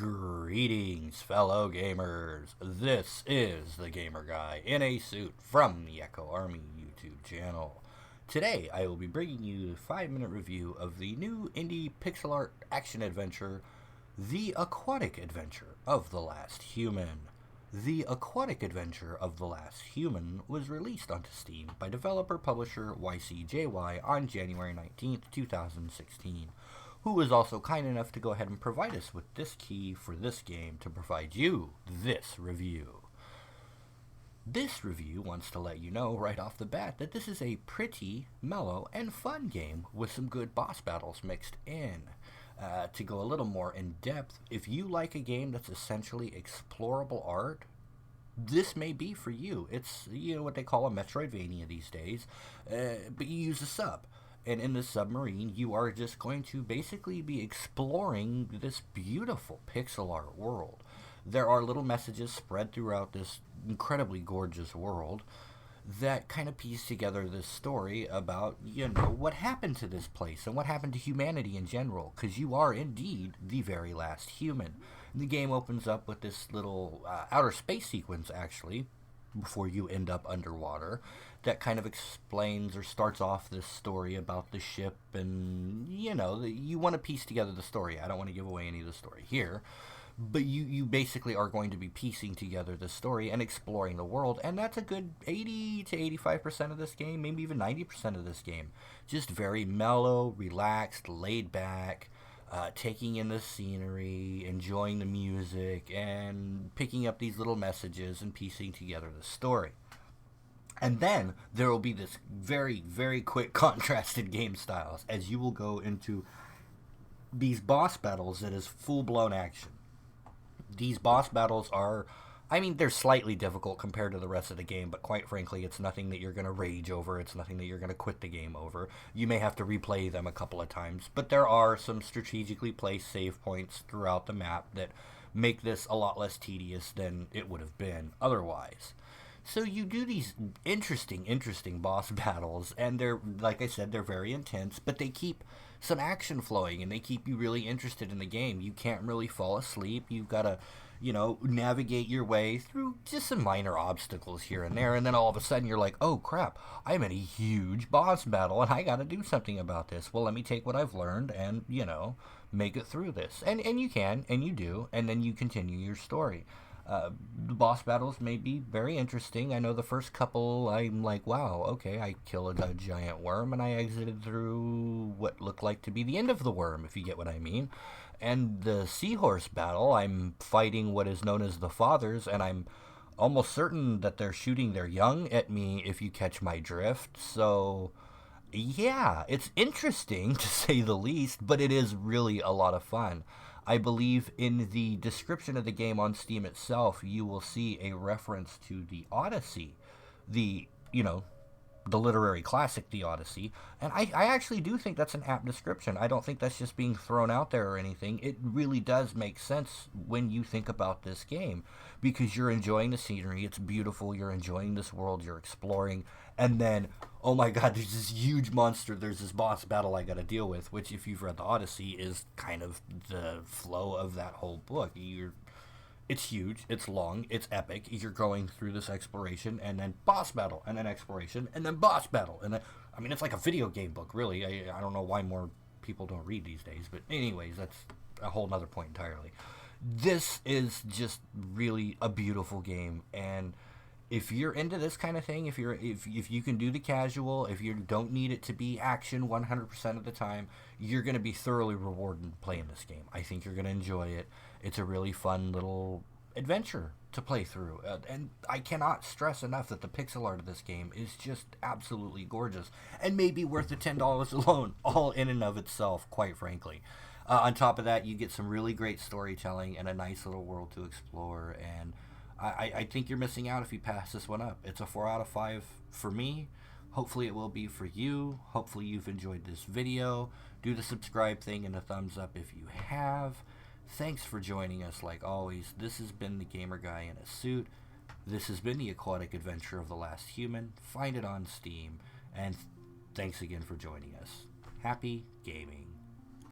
Greetings, fellow gamers. This is the Gamer Guy in a suit from the Echo Army YouTube channel. Today, I will be bringing you a 5-minute review of the new indie pixel art action adventure, The Aquatic Adventure of the Last Human. The Aquatic Adventure of the Last Human was released onto Steam by developer-publisher YCJY on January 19th, 2016. Who was also kind enough to go ahead and provide us with this key for this game to provide you this review. This review wants to let you know right off the bat that this is a pretty mellow and fun game with some good boss battles mixed in. To go a little more in depth, if you like a game that's essentially explorable art, this may be for you. It's what they call a metroidvania these days, but you use a sub. And in the submarine, you are just going to basically be exploring this beautiful pixel art world. There are little messages spread throughout this incredibly gorgeous world that kind of piece together this story about, what happened to this place and what happened to humanity in general, because you are indeed the very last human. And the game opens up with this little outer space sequence, actually, before you end up underwater, that kind of explains or starts off this story about the ship, and you want to piece together the story. I don't want to give away any of the story here, but you basically are going to be piecing together the story and exploring the world, and that's a good 80 to 85% of this game, maybe even 90% of this game. Just very mellow, relaxed, laid back, taking in the scenery, enjoying the music, and picking up these little messages and piecing together the story. And then there will be this very, very quick contrasted game styles as you will go into these boss battles that is full-blown action. These boss battles are, they're slightly difficult compared to the rest of the game, but quite frankly, it's nothing that you're going to rage over. It's nothing that you're going to quit the game over. You may have to replay them a couple of times, but there are some strategically placed save points throughout the map that make this a lot less tedious than it would have been otherwise. So you do these interesting boss battles, and they're, like I said, they're very intense, but they keep some action flowing, and they keep you really interested in the game. You can't really fall asleep. You've got to navigate your way through just some minor obstacles here and there, and then all of a sudden you're like, oh crap, I'm in a huge boss battle, and I gotta do something about this. Well, let me take what I've learned and, make it through this. And you can, and you do, and then you continue your story. The boss battles may be very interesting. I know the first couple, I'm like, wow, okay, I killed a giant worm, and I exited through what looked like to be the end of the worm, if you get what I mean. And the seahorse battle, I'm fighting what is known as the fathers, and I'm almost certain that they're shooting their young at me, if you catch my drift. So yeah, it's interesting to say the least, but it is really a lot of fun. I believe in the description of the game on Steam itself, you will see a reference to the Odyssey, the literary classic, The Odyssey, and I actually do think that's an apt description. I don't think that's just being thrown out there or anything. It really does make sense when you think about this game, because you're enjoying the scenery, it's beautiful, you're enjoying this world, you're exploring, and then, oh my god, there's this huge monster, there's this boss battle I gotta deal with, which, if you've read the Odyssey, is kind of the flow of that whole book. It's huge, it's long, it's epic. You're going through this exploration, and then boss battle, and then exploration, and then boss battle. And then, it's like a video game book, really. I don't know why more people don't read these days, but anyways, that's a whole nother point entirely. This is just really a beautiful game, and if you're into this kind of thing, if you can do the casual, if you don't need it to be action 100% of the time, you're going to be thoroughly rewarded playing this game. I think you're going to enjoy it. It's a really fun little adventure to play through. And I cannot stress enough that the pixel art of this game is just absolutely gorgeous, and maybe worth the $10 alone, all in and of itself, quite frankly. On top of that, you get some really great storytelling and a nice little world to explore, and I think you're missing out if you pass this one up. It's a 4 out of 5 for me. Hopefully it will be for you. Hopefully you've enjoyed this video. Do the subscribe thing and a thumbs up if you have. Thanks for joining us like always. This has been the Gamer Guy in a Suit. This has been the Aquatic Adventure of the Last Human. Find it on Steam. And thanks again for joining us. Happy gaming.